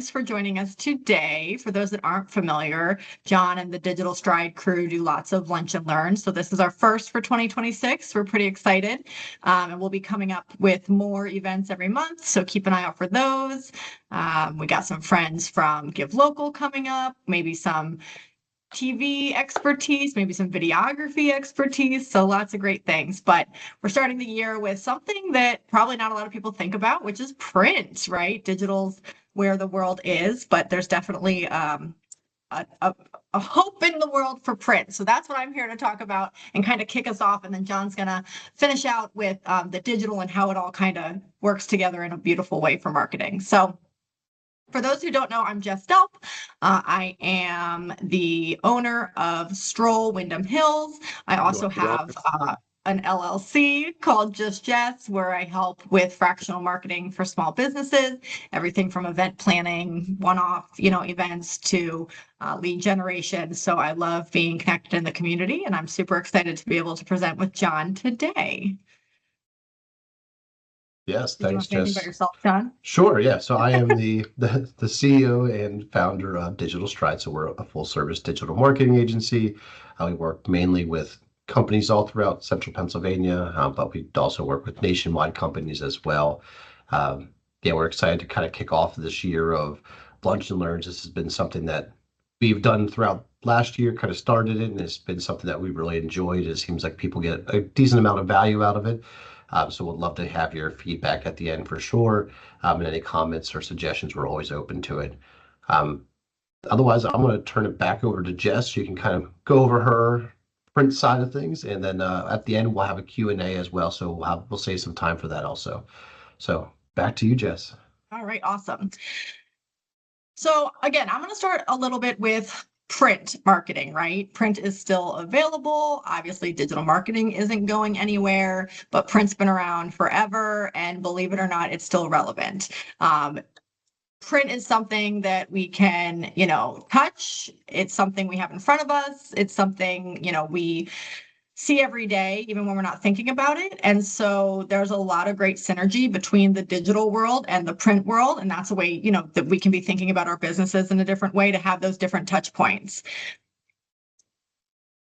thanks for joining us today. For those that aren't familiar, John and the Digital Stride crew do lots of lunch and learn. So this is our first for 2026. We're pretty excited. And we'll be coming up with more events every month. So keep an eye out for those. We got some friends from Give Local coming up, maybe some TV expertise, maybe some videography expertise. So lots of great things. But we're starting the year with something that probably not a lot of people think about, which is print, right? Digital's where the world is, but there's definitely a hope in the world for print. So that's what I'm here to talk about and kind of kick us off. And then John's going to finish out with the digital and how it all kind of works together in a beautiful way for marketing. So for those who don't know, I'm Jess Delp. I am the owner of Stroll Wyndham Hills. I also have an LLC called Just Jess, where I help with fractional marketing for small businesses, everything from event planning, one-off, events to lead generation. So I love being connected in the community, and I'm super excited to be able to present with John today. Yes, Did thanks, you want to say anything about yourself, John? Sure, yeah. So I am the CEO and founder of Digital Stride. So we're a full service digital marketing agency. We work mainly with companies all throughout central Pennsylvania, but we also work with nationwide companies as well. We're excited to kind of kick off this year of lunch and learns. This has been something that we've done throughout last year, kind of started it, and it's been something that we really enjoyed. It seems like people get a decent amount of value out of it. So we'd love to have your feedback at the end for sure. And any comments or suggestions, we're always open to it. Otherwise, I'm going to turn it back over to Jess. So you can kind of go over her print side of things. And then at the end, we'll have a Q&A as well. So we'll save some time for that also. So back to you, Jess. All right, awesome. So again, I'm going to start a little bit with print marketing, right? Print is still available. Obviously, digital marketing isn't going anywhere, but print's been around forever. And believe it or not, it's still relevant. Print is something that we can, touch. It's something we have in front of us. It's something, we see every day, even when we're not thinking about it. And so there's a lot of great synergy between the digital world and the print world. And that's a way, that we can be thinking about our businesses in a different way to have those different touch points.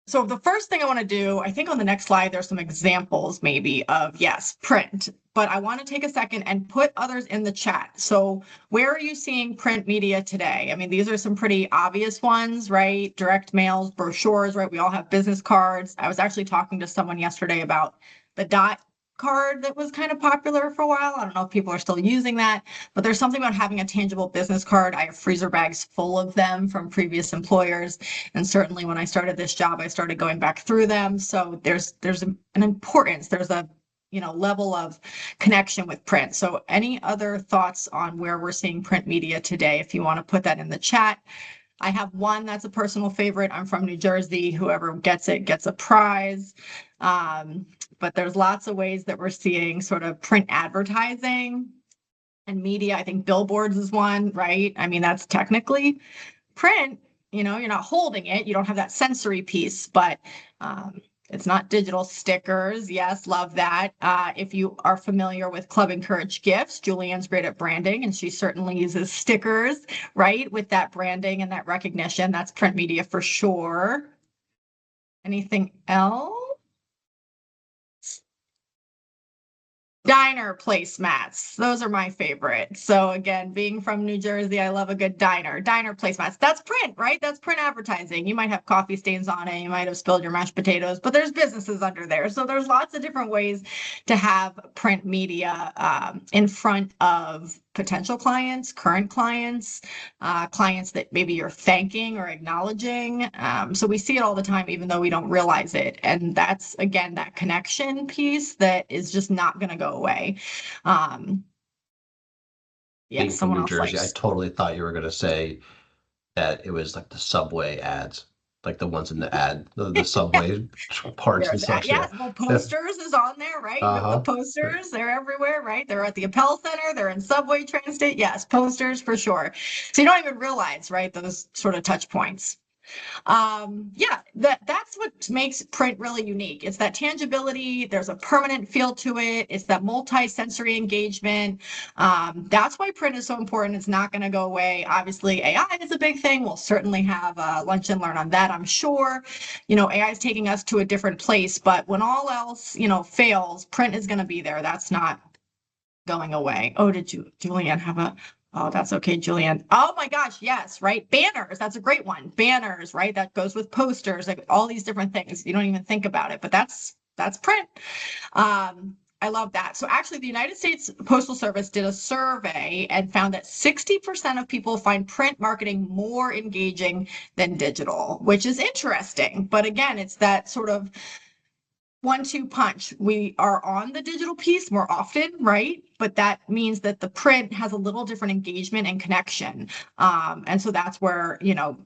So the first thing I want to do, I think on the next slide, there's some examples maybe of, yes, print, but I want to take a second and put others in the chat. So where are you seeing print media today? I mean, these are some pretty obvious ones, right? Direct mails, brochures, right? We all have business cards. I was actually talking to someone yesterday about the dot card that was kind of popular for a while. I don't know if people are still using that, but there's something about having a tangible business card. I have freezer bags full of them from previous employers. And certainly when I started this job, I started going back through them. So there's an importance, there's a level of connection with print. So any other thoughts on where we're seeing print media today? If you want to put that in the chat. I have one that's a personal favorite. I'm from New Jersey. Whoever gets it gets a prize. But there's lots of ways that we're seeing sort of print advertising and media. I think billboards is one, right? I mean, that's technically print. You're not holding it. You don't have that sensory piece, but it's not digital. Stickers. Yes, love that. If you are familiar with Club Encourage Gifts, Julianne's great at branding, and she certainly uses stickers, right? With that branding and that recognition, that's print media for sure. Anything else? Diner placemats. Those are my favorite. So again, being from New Jersey, I love a good diner. Diner placemats. That's print, right? That's print advertising. You might have coffee stains on it. You might have spilled your mashed potatoes, but there's businesses under there. So there's lots of different ways to have print media in front of potential clients, current clients, clients that maybe you're thanking or acknowledging. So we see it all the time, even though we don't realize it. And that's, again, that connection piece that is just not going to go away. Being from New Jersey, I totally thought you were going to say that it was like the subway ads, like the ones in the ad, the subway parts and stuff. Yes, well, posters is on there, right? The posters, they're everywhere, right? They're at the Appel Center, they're in subway, train station. Yes, posters for sure. So you don't even realize, right, those sort of touch points. Yeah, that's what makes print really unique. It's that tangibility. There's a permanent feel to it. It's that multi-sensory engagement. That's why print is so important. It's not going to go away. Obviously, AI is a big thing. We'll certainly have lunch and learn on that, I'm sure. AI is taking us to a different place, but when all else, fails, print is going to be there. That's not going away. Oh, did you, Julianne, have a? Oh, that's okay, Julianne. Oh my gosh, yes, right. Banners, that's a great one. Banners, right? That goes with posters, like all these different things. You don't even think about it, but that's print. I love that. So actually, the United States Postal Service did a survey and found that 60% of people find print marketing more engaging than digital, which is interesting. But again, it's that sort of 1-2 punch. We are on the digital piece more often, right? But that means that the print has a little different engagement and connection. And so that's where,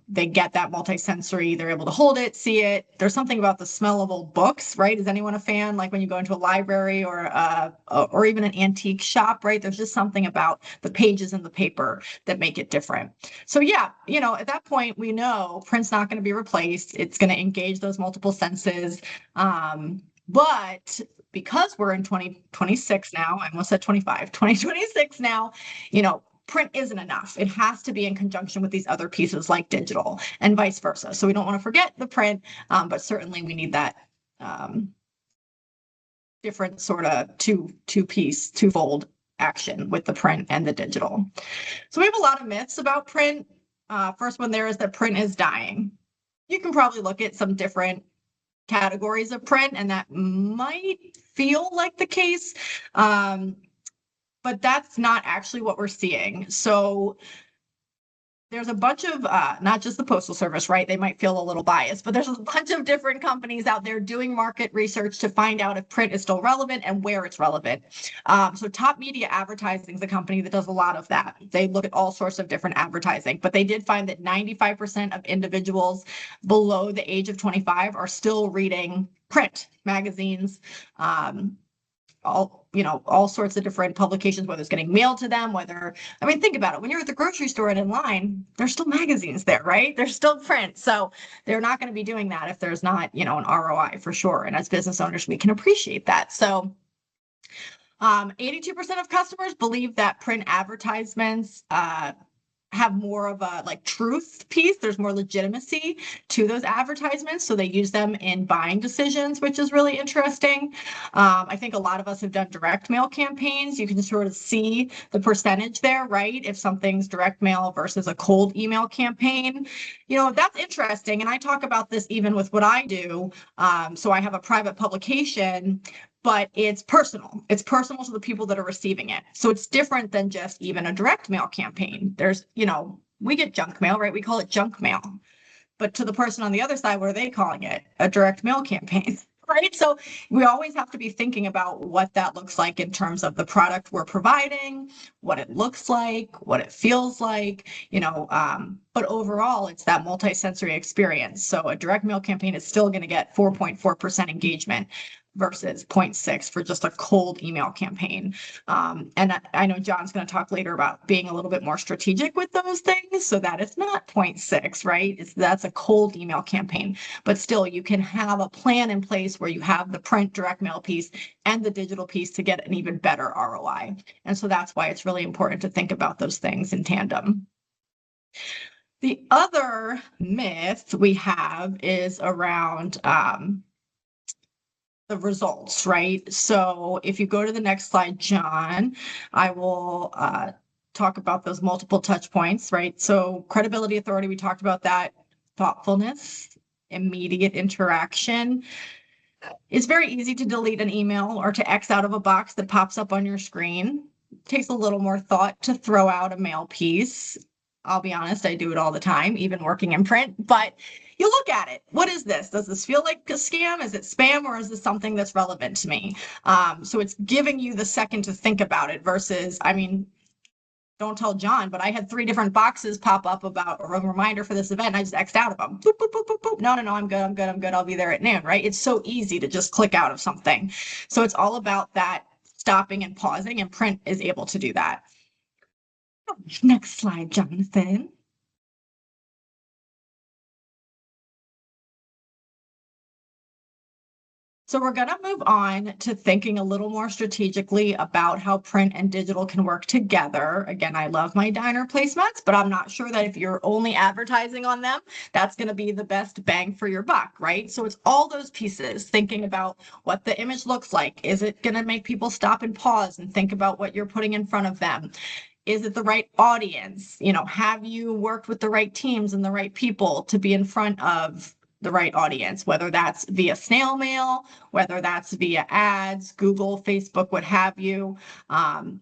they get that multi-sensory, they're able to hold it, see it. There's something about the smell of old books, right? Is anyone a fan? Like when you go into a library or even an antique shop, right? There's just something about the pages in the paper that make it different. So yeah, at that point, we know print's not going to be replaced. It's going to engage those multiple senses. But because we're in 2026 now, I almost said 25, 2026 now, print isn't enough. It has to be in conjunction with these other pieces like digital and vice versa. So we don't want to forget the print, but certainly we need that different sort of two-piece, twofold action with the print and the digital. So we have a lot of myths about print. First one there is that print is dying. You can probably look at some different categories of print, and that might feel like the case, but that's not actually what we're seeing. So there's a bunch of, not just the Postal Service, right? They might feel a little biased, but there's a bunch of different companies out there doing market research to find out if print is still relevant and where it's relevant. So Top Media Advertising is a company that does a lot of that. They look at all sorts of different advertising, but they did find that 95% of individuals below the age of 25 are still reading print magazines, all sorts of different publications, whether it's getting mailed to them, think about it. When you're at the grocery store and in line, there's still magazines there, right? There's still print. So they're not going to be doing that if there's not, an ROI for sure. And as business owners, we can appreciate that. So 82% of customers believe that print advertisements have more of a truth piece. There's more legitimacy to those advertisements. So they use them in buying decisions, which is really interesting. I think a lot of us have done direct mail campaigns. You can sort of see the percentage there, right? If something's direct mail versus a cold email campaign, that's interesting. And I talk about this even with what I do. So I have a private publication, but it's personal. It's personal to the people that are receiving it. So it's different than just even a direct mail campaign. There's, we get junk mail, right? We call it junk mail. But to the person on the other side, what are they calling it? A direct mail campaign, right? So we always have to be thinking about what that looks like in terms of the product we're providing, what it looks like, what it feels like, but overall, it's that multi-sensory experience. So a direct mail campaign is still going to get 4.4% engagement versus 0.6 for just a cold email campaign. And I know John's going to talk later about being a little bit more strategic with those things so that it's not 0.6, right? That's a cold email campaign, but still you can have a plan in place where you have the print direct mail piece and the digital piece to get an even better ROI. And so that's why it's really important to think about those things in tandem. The other myth we have is around the results, right? So if you go to the next slide, John, I will talk about those multiple touch points, right? So credibility, authority, we talked about that. Thoughtfulness, immediate interaction. It's very easy to delete an email or to X out of a box that pops up on your screen. It takes a little more thought to throw out a mail piece. I'll be honest, I do it all the time, even working in print, but you look at it. What is this? Does this feel like a scam? Is it spam, or is this something that's relevant to me? So it's giving you the second to think about it versus, don't tell John, but I had 3 different boxes pop up about a reminder for this event. And I just X'd out of them. Boop, boop, boop, boop, boop. No, I'm good. I'll be there at noon, right? It's so easy to just click out of something. So it's all about that stopping and pausing, and print is able to do that. Next slide, Jonathan. So we're going to move on to thinking a little more strategically about how print and digital can work together. Again, I love my diner placements, but I'm not sure that if you're only advertising on them, that's going to be the best bang for your buck, right? So it's all those pieces, thinking about what the image looks like. Is it going to make people stop and pause and think about what you're putting in front of them? Is it the right audience? Have you worked with the right teams and the right people to be in front of the right audience, whether that's via snail mail, whether that's via ads, Google, Facebook, what have you.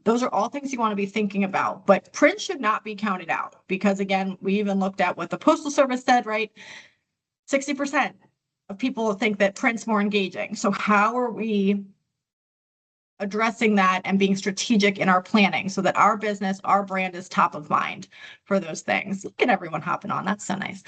Those are all things you want to be thinking about. But print should not be counted out because, again, we even looked at what the Postal Service said, right? 60% of people think that print's more engaging. So how are we addressing that and being strategic in our planning so that our business, our brand is top of mind for those things? Look at everyone hopping on. That's so nice.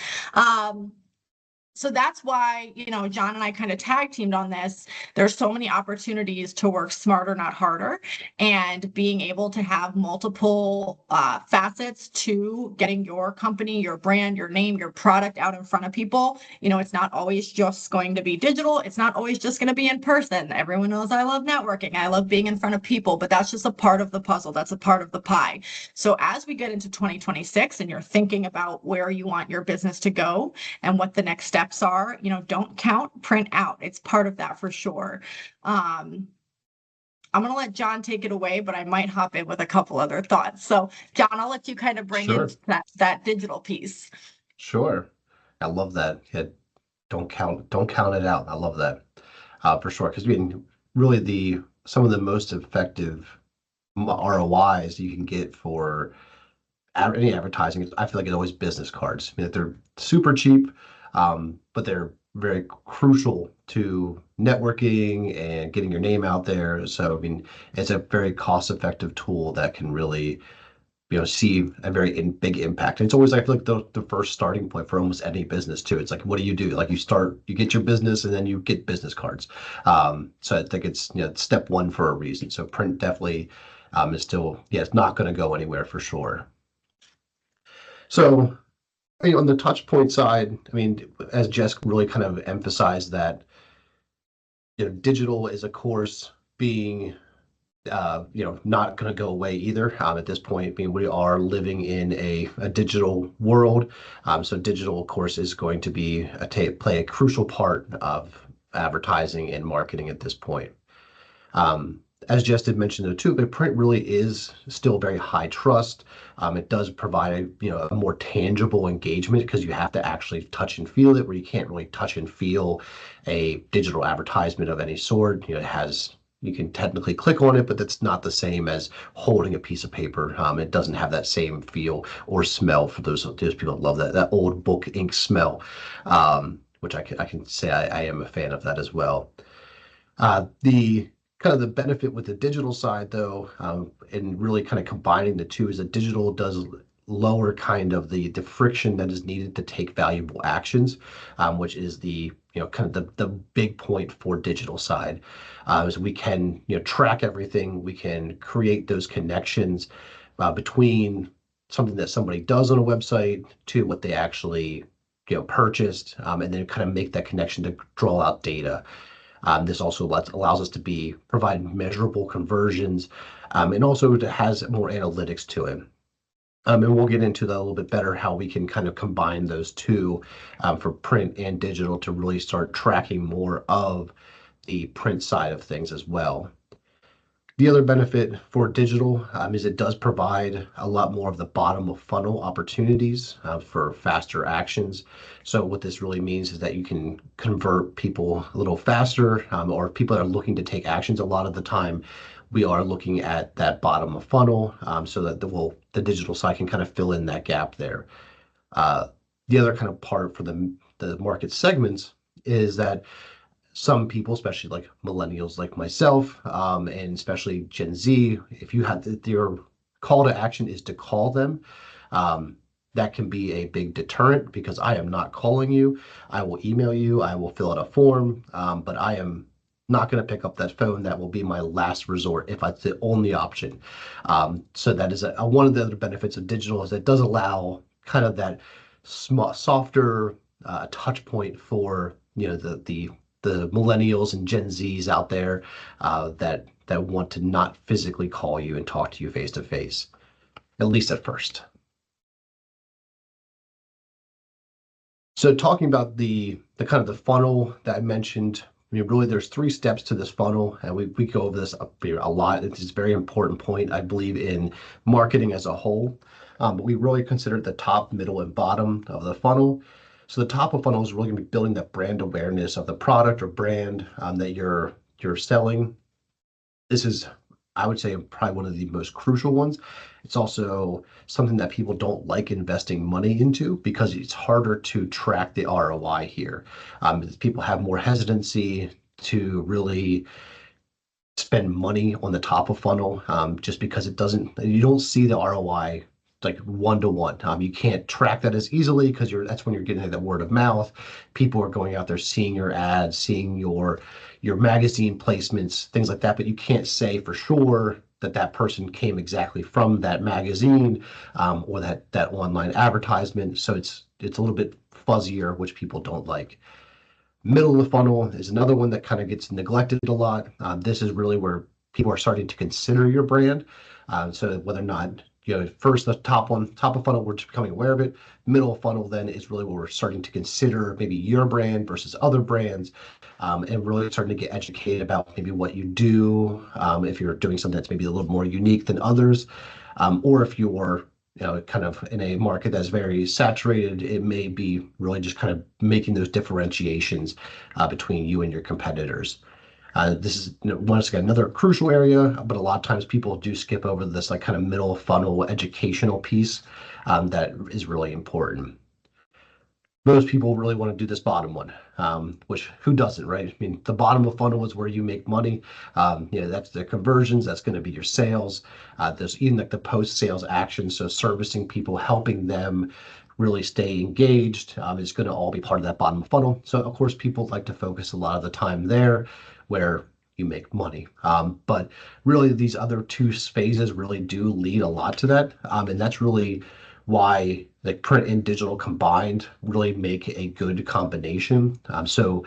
So that's why, John and I kind of tag teamed on this. There's so many opportunities to work smarter, not harder, and being able to have multiple facets to getting your company, your brand, your name, your product out in front of people. It's not always just going to be digital. It's not always just going to be in person. Everyone knows I love networking. I love being in front of people, but that's just a part of the puzzle. That's a part of the pie. So as we get into 2026 and you're thinking about where you want your business to go and what the next steps are, don't count print out. It's part of that for sure. I'm going to let John take it away, but I might hop in with a couple other thoughts. So John, I'll let you kind of bring in that digital piece. Sure. I love that. Yeah, don't count it out. I love that for sure. Because really some of the most effective ROIs you can get for any advertising, I feel like it's always business cards. They're super cheap, but they're very crucial to networking and getting your name out there. So, it's a very cost-effective tool that can really, see a very big impact. And it's always, I feel like the first starting point for almost any business too. It's like, what do you do? Like you get your business and then you get business cards. So I think it's, step one for a reason. So print definitely is still, it's not going to go anywhere for sure. So, on the touch point side, as Jess really kind of emphasized that, digital is, of course, being, not going to go away either. At this point, we are living in a digital world. So digital, of course, is going to be play a crucial part of advertising and marketing at this point. As Jess did mention though too, but print really is still very high trust. It does provide a more tangible engagement because you have to actually touch and feel it, where you can't really touch and feel a digital advertisement of any sort. You can technically click on it, but that's not the same as holding a piece of paper. It doesn't have that same feel or smell for those people that love that old book ink smell, which I can say I am a fan of that as well. The kind of the benefit with the digital side though, and really kind of combining the two, is that digital does lower kind of the friction that is needed to take valuable actions, which is the kind of the big point for digital side. Is we can track everything, we can create those connections between something that somebody does on a website to what they actually purchased, and then kind of make that connection to draw out data. This also allows us to provide measurable conversions, and also it has more analytics to it. And we'll get into that a little bit better, how we can kind of combine those two for print and digital to really start tracking more of the print side of things as well. The other benefit for digital is it does provide a lot more of the bottom of funnel opportunities for faster actions. So what this really means is that you can convert people a little faster, or people that are looking to take actions. A lot of the time, we are looking at that bottom of funnel, so that the digital side can kind of fill in that gap there. The other kind of part for the market segments is that some people, especially like millennials like myself, and especially Gen Z, if your call to action is to call them, that can be a big deterrent, because I am not calling you. I will email you, I will fill out a form, but I am not going to pick up that phone. That will be my last resort if it's the only option. So that is one of the other benefits of digital, is it does allow kind of that softer touch point for the the millennials and Gen Zs out there that want to not physically call you and talk to you face to face, at least at first. So talking about the kind of the funnel that I mentioned, I mean, really there's three steps to this funnel, and we go over this a lot. It's a very important point, I believe, in marketing as a whole. But we really consider the top, middle, and bottom of the funnel. So the top of funnel is really going to be building that brand awareness of the product or brand that you're selling. This is, I would say, probably one of the most crucial ones. It's also something that people don't like investing money into because it's harder to track the ROI here. People have more hesitancy to really spend money on the top of funnel just because you don't see the ROI like one to one. You can't track that as easily because that's when you're getting that word of mouth. People are going out there seeing your ads, seeing your magazine placements, things like that, but you can't say for sure that that person came exactly from that magazine or that online advertisement. So it's a little bit fuzzier, which people don't like. Middle of the funnel is another one that kind of gets neglected a lot. This is really where people are starting to consider your brand. So whether or not, first the top one, top of funnel, we're just becoming aware of it. Middle of funnel then is really where we're starting to consider maybe your brand versus other brands, and really starting to get educated about maybe what you do, if you're doing something that's maybe a little more unique than others, or if you're kind of in a market that's very saturated, it may be really just kind of making those differentiations between you and your competitors. This is once again another crucial area, but a lot of times people do skip over this like kind of middle funnel educational piece that is really important. Most people really want to do this bottom one, which who doesn't, right? I mean, the bottom of funnel is where you make money. That's the conversions. That's going to be your sales. There's even like the post-sales action, so servicing people, helping them really stay engaged is going to all be part of that bottom of funnel. So of course, people like to focus a lot of the time there, where you make money. But really, these other two phases really do lead a lot to that, and that's really why like print and digital combined really make a good combination. So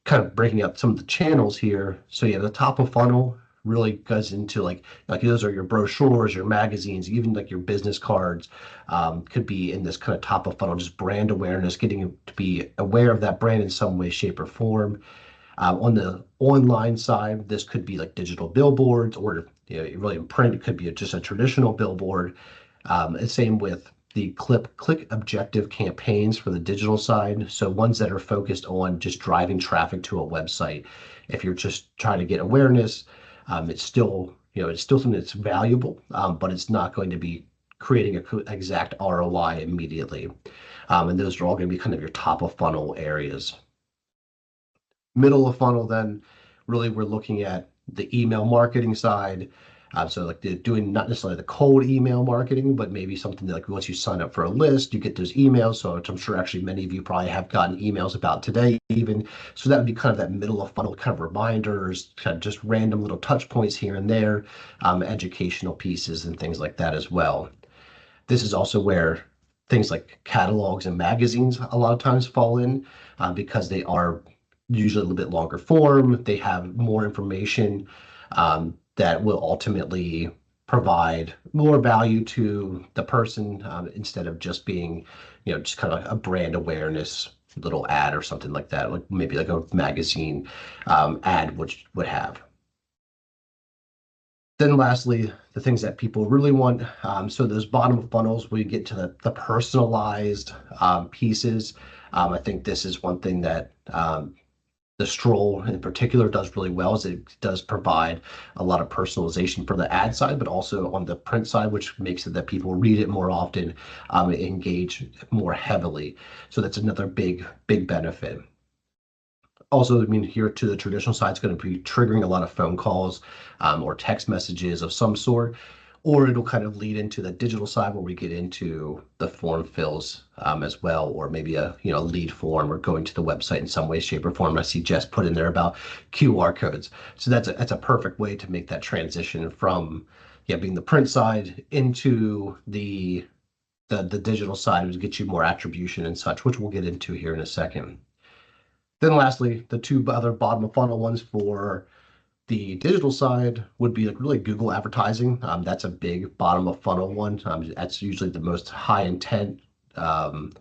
kind of breaking up some of the channels here. So yeah, the top of funnel really goes into like those are your brochures, your magazines, even like your business cards could be in this kind of top of funnel, just brand awareness, getting to be aware of that brand in some way, shape, or form. On the online side, this could be like digital billboards, or really in print, it could be just a traditional billboard. And same with the click objective campaigns for the digital side. So ones that are focused on just driving traffic to a website. If you're just trying to get awareness, it's still something that's valuable, but it's not going to be creating a exact ROI immediately. And those are all going to be kind of your top of funnel areas. Middle of funnel, then really we're looking at the email marketing side. So like doing not necessarily the cold email marketing, but maybe something that, like once you sign up for a list, you get those emails. So which I'm sure actually many of you probably have gotten emails about today even. So that would be kind of that middle of funnel kind of reminders, kind of just random little touch points here and there, educational pieces and things like that as well. This is also where things like catalogs and magazines a lot of times fall in because they are usually a little bit longer form. They have more information that will ultimately provide more value to the person instead of just being, just kind of a brand awareness little ad or something like that, like maybe like a magazine ad which would have. Then lastly, the things that people really want. So those bottom of funnels, we get to the personalized pieces. I think this is one thing that the Stroll in particular does really well, is it does provide a lot of personalization for the ad side, but also on the print side, which makes it that people read it more often, engage more heavily. So that's another big benefit. Also, I mean, here to the traditional side, it's going to be triggering a lot of phone calls or text messages of some sort, or it'll kind of lead into the digital side where we get into the form fills as well, or maybe a lead form or going to the website in some way, shape, or form. I see Jess put in there about QR codes. So that's a perfect way to make that transition from being the print side into the digital side to get you more attribution and such, which we'll get into here in a second. Then lastly, the two other bottom of funnel ones for the digital side would be like really Google advertising. That's a big bottom of funnel one. That's usually the most high intent um,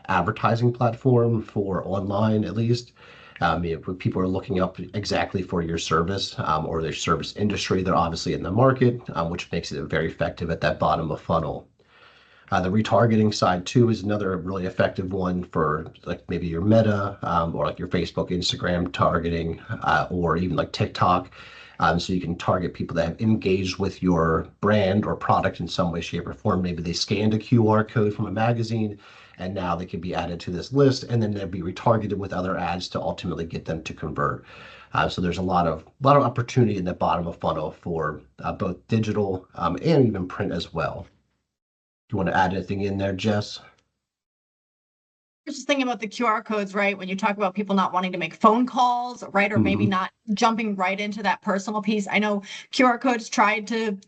advertising platform for online, at least. If people are looking up exactly for your service or their service industry, they're obviously in the market, which makes it very effective at that bottom of funnel. The retargeting side too is another really effective one for like maybe your Meta or like your Facebook, Instagram targeting, or even like TikTok. So you can target people that have engaged with your brand or product in some way, shape, or form. Maybe they scanned a QR code from a magazine, and now they can be added to this list, and then they'll be retargeted with other ads to ultimately get them to convert. So there's a lot of opportunity in the bottom of funnel for both digital and even print as well. Do you want to add anything in there, Jess? I was just thinking about the QR codes, right? When you talk about people not wanting to make phone calls, right? Or maybe Hmm. not jumping right into that personal piece. I know QR codes tried to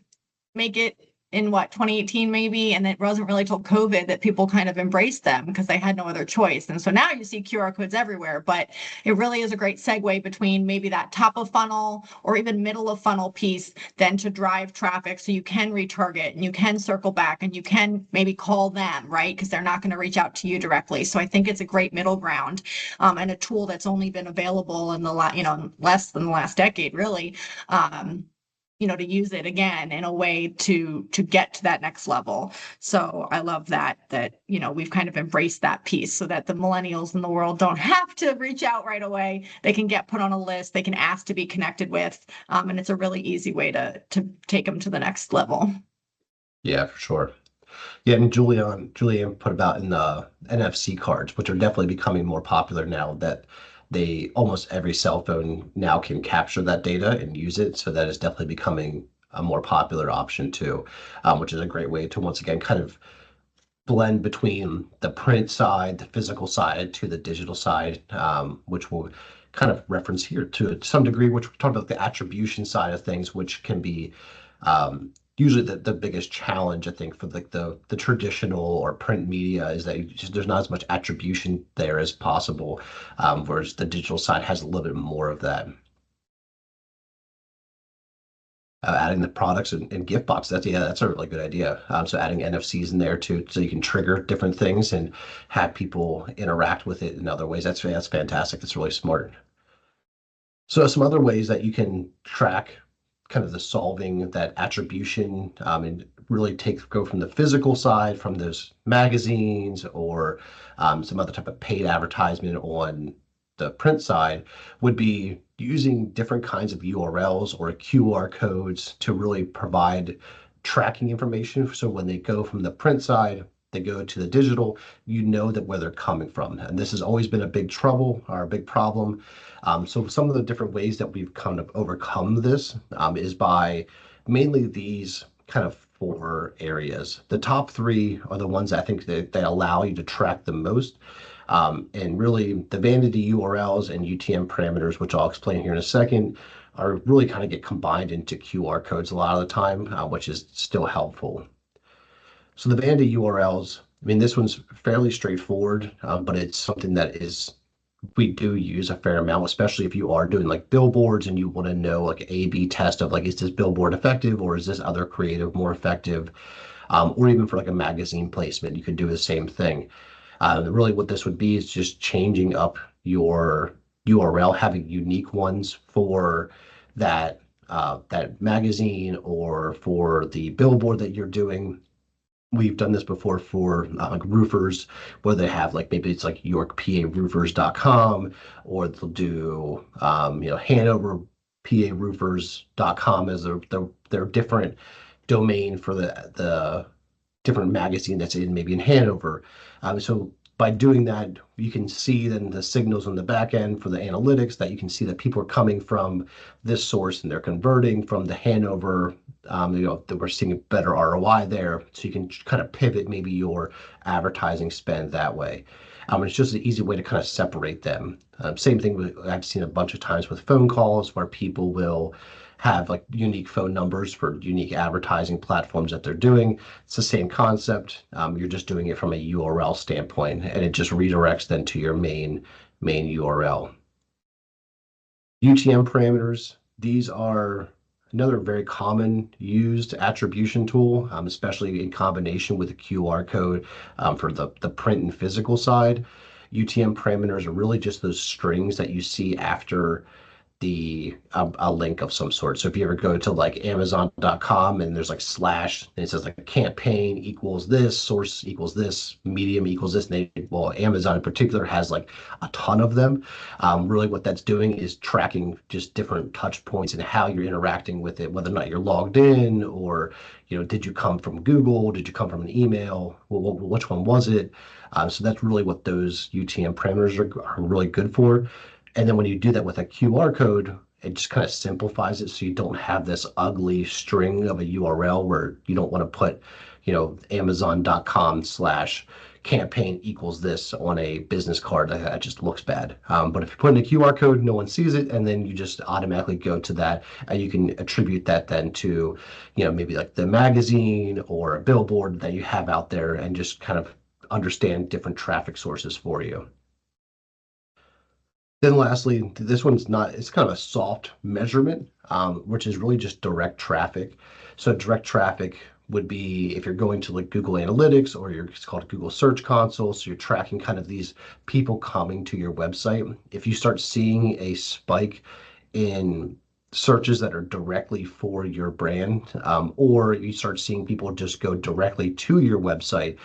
make it in what 2018 maybe, and it wasn't really till COVID that people kind of embraced them because they had no other choice. And so now you see QR codes everywhere, but it really is a great segue between maybe that top of funnel or even middle of funnel piece then to drive traffic so you can retarget and you can circle back and you can maybe call them, right? Because they're not going to reach out to you directly. So I think it's a great middle ground, and a tool that's only been available in the less than the last decade, really. Um, to use it again in a way to get to that next level. So I love that we've kind of embraced that piece so that the millennials in the world don't have to reach out right away. They can get put on a list, they can ask to be connected with, and it's a really easy way to take them to the next level. Yeah, for sure. Yeah, and Julian put about in the NFC cards, which are definitely becoming more popular now that they almost every cell phone now can capture that data and use it. So that is definitely becoming a more popular option too, which is a great way to once again kind of blend between the print side, the physical side to the digital side, which we'll kind of reference here to some degree, which we talked about the attribution side of things, which can be usually the biggest challenge, I think, for like the traditional or print media is that there's not as much attribution there as possible, whereas the digital side has a little bit more of that. Adding the products and gift box. That's a really good idea. So adding NFCs in there too, so you can trigger different things and have people interact with it in other ways. That's fantastic. That's really smart. So some other ways that you can track kind of the solving that attribution and really go from the physical side, from those magazines or some other type of paid advertisement on the print side would be using different kinds of URLs or QR codes to really provide tracking information. So when they go from the print side, they go to the digital, you know that where they're coming from. And this has always been a big trouble or a big problem. So some of the different ways that we've kind of overcome this is by mainly these kind of four areas. The top three are the ones I think that allow you to track the most. And really the vanity URLs and UTM parameters, which I'll explain here in a second, are really kind of get combined into QR codes a lot of the time, which is still helpful. So the vanity URLs, I mean, this one's fairly straightforward, but it's something that we do use a fair amount, especially if you are doing like billboards and you want to know like A/B test of like, is this billboard effective or is this other creative more effective? Or even for like a magazine placement, you could do the same thing. Really what this would be is just changing up your URL, having unique ones for that magazine or for the billboard that you're doing. We've done this before for like roofers, where they have like maybe it's like yorkparoofers.com, or they'll do hanoverparoofers.com as their different domain for the different magazine that's in maybe in Hanover. So by doing that, you can see then the signals on the back end for the analytics that you can see that people are coming from this source and they're converting from the Hanover. That we're seeing a better ROI there. So you can kind of pivot maybe your advertising spend that way. It's just an easy way to kind of separate them. Same thing I've seen a bunch of times with phone calls where people will have like unique phone numbers for unique advertising platforms that they're doing. It's the same concept. You're just doing it from a URL standpoint, and it just redirects then to your main URL. UTM parameters, these are another very common used attribution tool, especially in combination with a QR code for the print and physical side. UTM parameters are really just those strings that you see after the a link of some sort. So if you ever go to like Amazon.com and there's like slash and it says like campaign equals this, source equals this, medium equals this, and well, Amazon in particular has like a ton of them. Really, what that's doing is tracking just different touch points and how you're interacting with it, whether or not you're logged in or did you come from Google, did you come from an email, well, which one was it? So that's really what those UTM parameters are really good for. And then when you do that with a QR code, it just kind of simplifies it so you don't have this ugly string of a URL where you don't want to put, Amazon.com/campaign equals this on a business card. That just looks bad. But if you put in a QR code, no one sees it, and then you just automatically go to that, and you can attribute that then to, maybe like the magazine or a billboard that you have out there and just kind of understand different traffic sources for you. Then lastly, this one's not, it's kind of a soft measurement, which is really just direct traffic. So direct traffic would be if you're going to like Google Analytics or it's called Google Search Console. So you're tracking kind of these people coming to your website. If you start seeing a spike in searches that are directly for your brand, or you start seeing people just go directly to your website,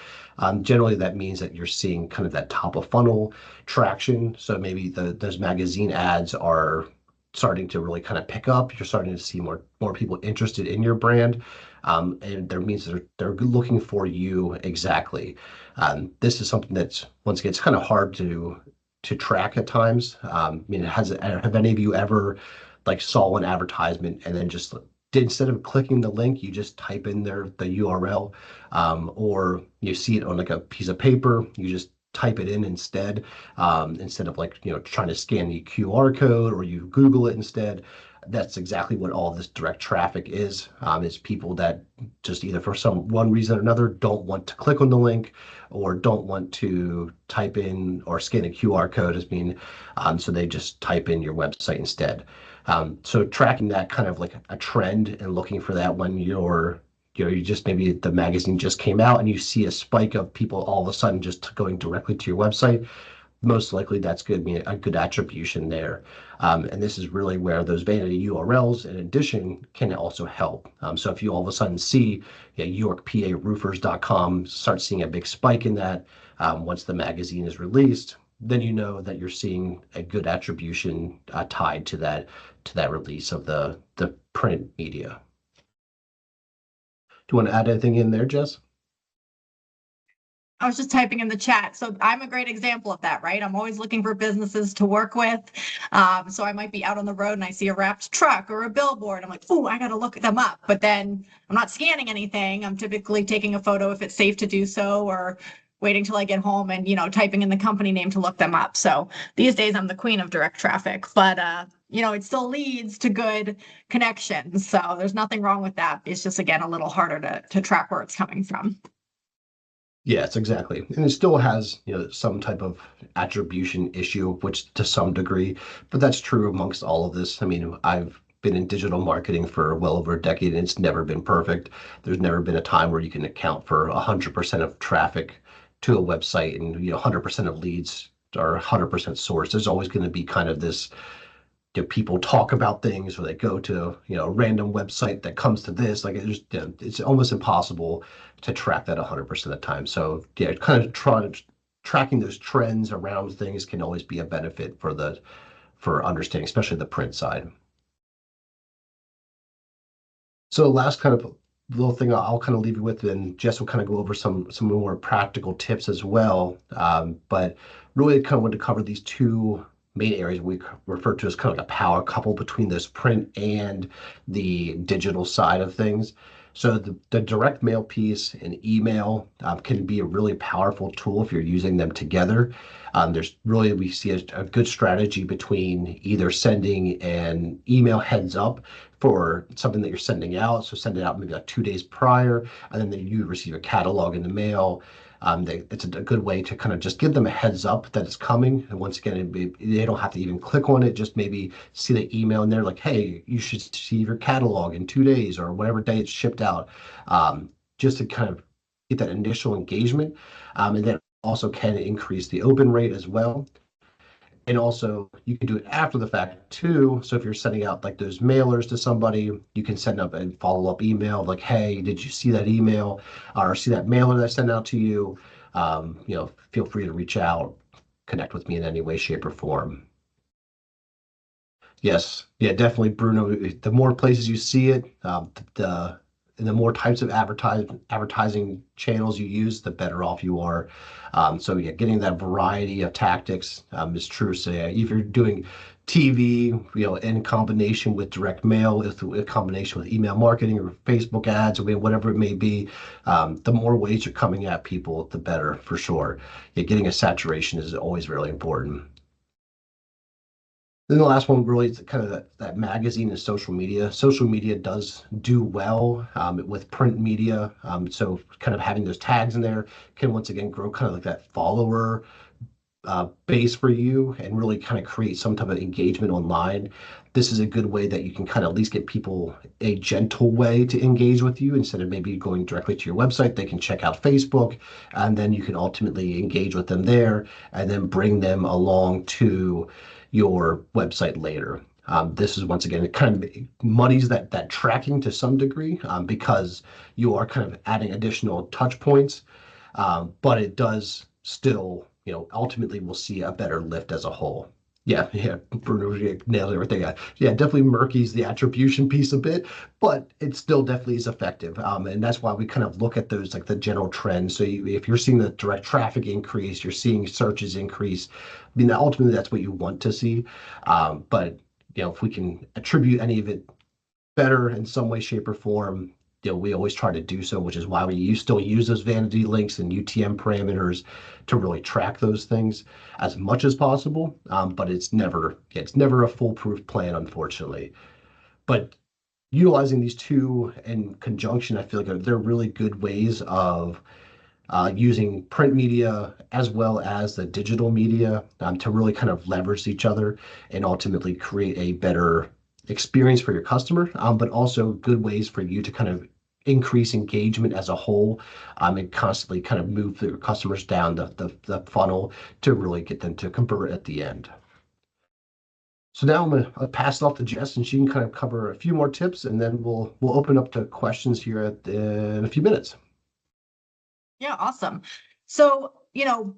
generally that means that you're seeing kind of that top of funnel traction. So maybe those magazine ads are starting to really kind of pick up. You're starting to see more people interested in your brand, and there means they're looking for you exactly. This is something that's once again it's kind of hard to track at times. I mean, have any of you ever like saw an advertisement and then just did instead of clicking the link, you just type in the URL, or you see it on like a piece of paper, you just type it in instead of like trying to scan the QR code or you Google it instead. That's exactly what all this direct traffic is people that just either for some one reason or another don't want to click on the link or don't want to type in or scan a QR code as being so they just type in your website instead. So tracking that kind of like a trend and looking for that when you just maybe the magazine just came out and you see a spike of people all of a sudden just going directly to your website, most likely that's going to be a good attribution there. And this is really where those vanity URLs in addition can also help. So if you all of a sudden see YorkPARoofers.com start seeing a big spike in that once the magazine is released, then you know that you're seeing a good attribution tied to that release of the print media. Do you want to add anything in there, Jess? I was just typing in the chat. So I'm a great example of that, right? I'm always looking for businesses to work with. So I might be out on the road and I see a wrapped truck or a billboard. I'm like, oh, I got to look them up. But then I'm not scanning anything. I'm typically taking a photo if it's safe to do so, or waiting till I get home and, typing in the company name to look them up. So these days I'm the queen of direct traffic, but, it still leads to good connections. So there's nothing wrong with that. It's just, again, a little harder to track where it's coming from. Yes, exactly. And it still has, some type of attribution issue, which to some degree, but that's true amongst all of this. I mean, I've been in digital marketing for well over a decade and it's never been perfect. There's never been a time where you can account for 100% of traffic to a website and, 100% of leads are 100% source. There's always going to be kind of this people talk about things or they go to a random website that comes to this like it's almost impossible to track that 100% of the time. So yeah, kind of tracking those trends around things can always be a benefit for understanding, especially the print side. So last kind of little thing I'll kind of leave you with, and Jess will kind of go over some more practical tips as well. But really kind of want to cover these two main areas we refer to as kind of like a power couple between this print and the digital side of things. So the direct mail piece and email can be a really powerful tool if you're using them together. There's really, we see a good strategy between either sending an email heads up for something that you're sending out. So send it out maybe like 2 days prior, and then you receive a catalog in the mail. It's a good way to kind of just give them a heads up that it's coming. And once again, they don't have to even click on it. Just maybe see the email in there like, hey, you should see your catalog in 2 days or whatever day it's shipped out. Just to kind of get that initial engagement. And then also can increase the open rate as well. And also, you can do it after the fact too. So if you're sending out like those mailers to somebody, you can send up a follow-up email like, "Hey, did you see that email or see that mailer that I sent out to you? Feel free to reach out, connect with me in any way, shape, or form." Yes, yeah, definitely, Bruno. The more places you see it, the and the more types of advertising channels you use, the better off you are. So yeah, getting that variety of tactics is true. So yeah, if you're doing TV, in combination with direct mail, in combination with email marketing or Facebook ads, or whatever it may be, the more ways you're coming at people, the better for sure. Yeah, getting a saturation is always really important. Then the last one really is kind of that magazine and social media. Social media does do well with print media. So kind of having those tags in there can once again grow kind of like that follower base for you and really kind of create some type of engagement online. This is a good way that you can kind of at least get people a gentle way to engage with you instead of maybe going directly to your website. They can check out Facebook and then you can ultimately engage with them there and then bring them along to your website later. This is once again, it kind of muddies that tracking to some degree because you are kind of adding additional touch points, but it does still, ultimately we'll see a better lift as a whole. Yeah, yeah, Bruno nailed everything. Yeah, definitely murkies the attribution piece a bit, but it still definitely is effective. And that's why we kind of look at those like the general trends. So if you're seeing the direct traffic increase, you're seeing searches increase. I mean, ultimately that's what you want to see. But if we can attribute any of it better in some way, shape, or form, we always try to do so, which is why we still use those vanity links and UTM parameters to really track those things as much as possible. But it's never a foolproof plan, unfortunately. But utilizing these two in conjunction, I feel like they're really good ways of using print media as well as the digital media to really kind of leverage each other and ultimately create a better experience for your customer, but also good ways for you to kind of increase engagement as a whole and constantly kind of move your customers down the funnel to really get them to convert at the end. So now I'm going to pass it off to Jess, and she can kind of cover a few more tips, and then we'll open up to questions here in a few minutes. Yeah, awesome. So,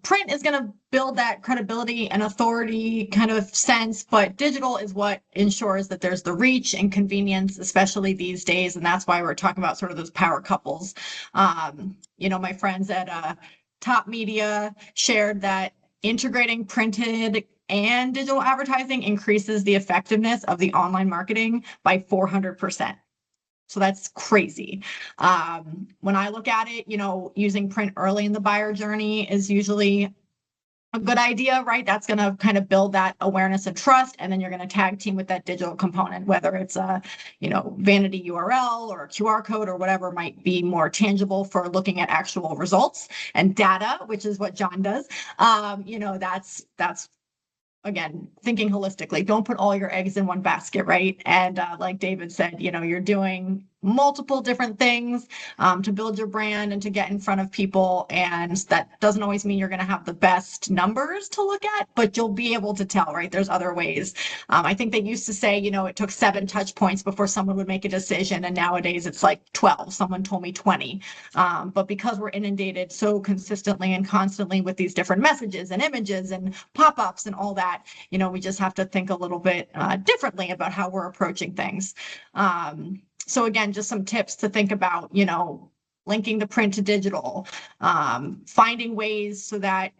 print is going to build that credibility and authority kind of sense, but digital is what ensures that there's the reach and convenience, especially these days. And that's why we're talking about sort of those power couples. My friends at Top Media shared that integrating printed and digital advertising increases the effectiveness of the online marketing by 400%. So that's crazy. When I look at it, using print early in the buyer journey is usually a good idea, right? That's going to kind of build that awareness and trust. And then you're going to tag team with that digital component, whether it's a, vanity URL or a QR code or whatever might be more tangible for looking at actual results and data, which is what John does. That's again, thinking holistically, don't put all your eggs in one basket, right? And like David said, you're doing multiple different things to build your brand and to get in front of people. And that doesn't always mean you're going to have the best numbers to look at, but you'll be able to tell, right? There's other ways. I think they used to say, it took 7 touch points before someone would make a decision. And nowadays it's like 12. Someone told me 20. But because we're inundated so consistently and constantly with these different messages and images and pop-ups and all that, we just have to think a little bit differently about how we're approaching things. So again, just some tips to think about, linking the print to digital, finding ways so that,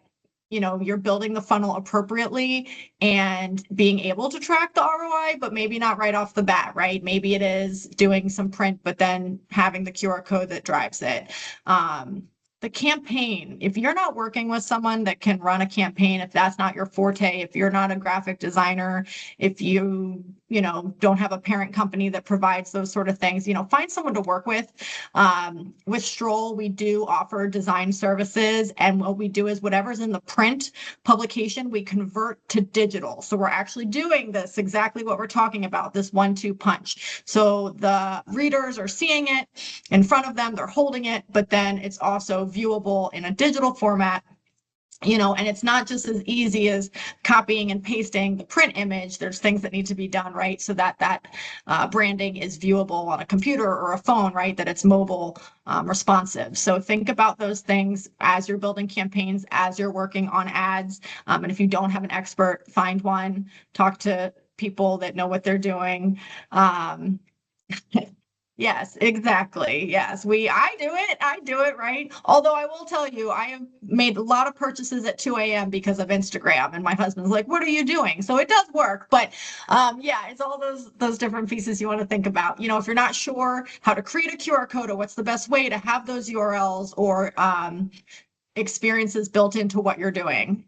you're building the funnel appropriately and being able to track the ROI, but maybe not right off the bat, right? Maybe it is doing some print, but then having the QR code that drives it. The campaign, if you're not working with someone that can run a campaign, if that's not your forte, if you're not a graphic designer, if you don't have a parent company that provides those sort of things, find someone to work with. With Stroll, we do offer design services, and what we do is whatever's in the print publication, we convert to digital. So we're actually doing this exactly what we're talking about, this 1-2 punch. So the readers are seeing it in front of them, they're holding it, but then it's also viewable in a digital format. And it's not just as easy as copying and pasting the print image. There's things that need to be done, right? So that branding is viewable on a computer or a phone, right? That it's mobile responsive. So think about those things as you're building campaigns, as you're working on ads. And if you don't have an expert, find one, talk to people that know what they're doing. Yes, exactly. Yes, I do it, right? Although I will tell you, I have made a lot of purchases at 2 a.m. because of Instagram, and my husband's like, "What are you doing?" So it does work, but yeah, it's all those different pieces you want to think about. If you're not sure how to create a QR code or what's the best way to have those URLs or experiences built into what you're doing,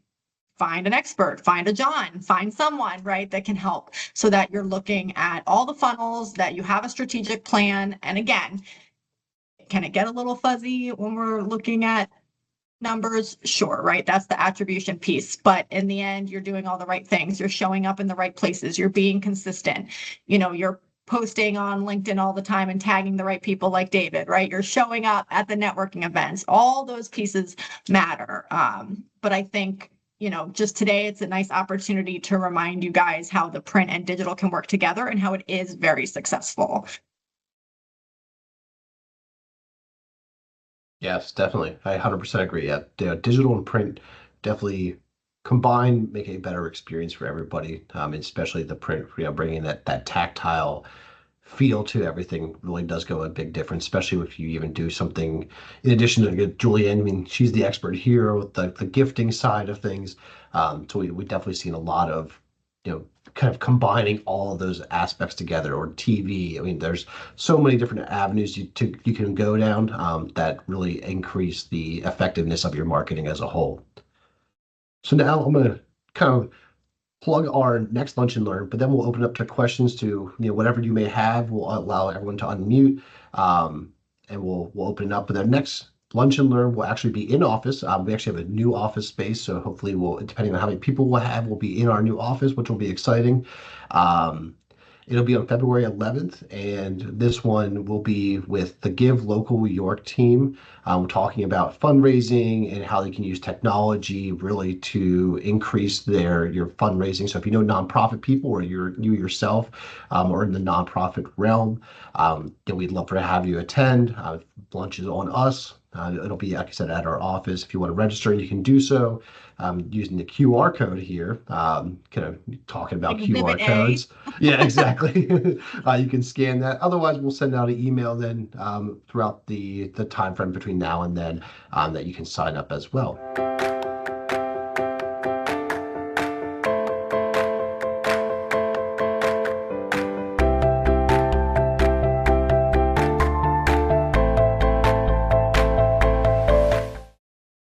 find an expert, find a John, find someone, right, that can help, so that you're looking at all the funnels, that you have a strategic plan. And again, can it get a little fuzzy when we're looking at numbers? Sure, right? That's the attribution piece. But in the end, you're doing all the right things. You're showing up in the right places. You're being consistent. You're posting on LinkedIn all the time and tagging the right people like David, right? You're showing up at the networking events. All those pieces matter. But I think just today, it's a nice opportunity to remind you guys how the print and digital can work together and how it is very successful. Yes, definitely. I 100% agree. Yeah, digital and print definitely combined make a better experience for everybody, especially the print, bringing that tactile feel to everything really does go a big difference, especially if you even do something in addition to Julianne. I mean, she's the expert here with the gifting side of things. So we definitely seen a lot of, kind of combining all of those aspects together, or TV. I mean, there's so many different avenues you can go down that really increase the effectiveness of your marketing as a whole. So now I'm going to kind of plug our next Lunch and Learn, but then we'll open up to questions to whatever you may have. We'll allow everyone to unmute, and we'll open it up. But the next Lunch and Learn will actually be in office. We actually have a new office space, so hopefully depending on how many people we'll have, we'll be in our new office, which will be exciting. It'll be on February 11th, and this one will be with the Give Local York team. Talking about fundraising and how they can use technology really to increase your fundraising. So if you know nonprofit people, or you yourself or in the nonprofit realm, then we'd love to have you attend. Lunch is on us. It'll be, like I said, at our office. If you want to register, you can do so using the QR code here. Kind of talking about Exhibit QR codes. Yeah, exactly. You can scan that. Otherwise, we'll send out an email then throughout the time frame between now and then that you can sign up as well.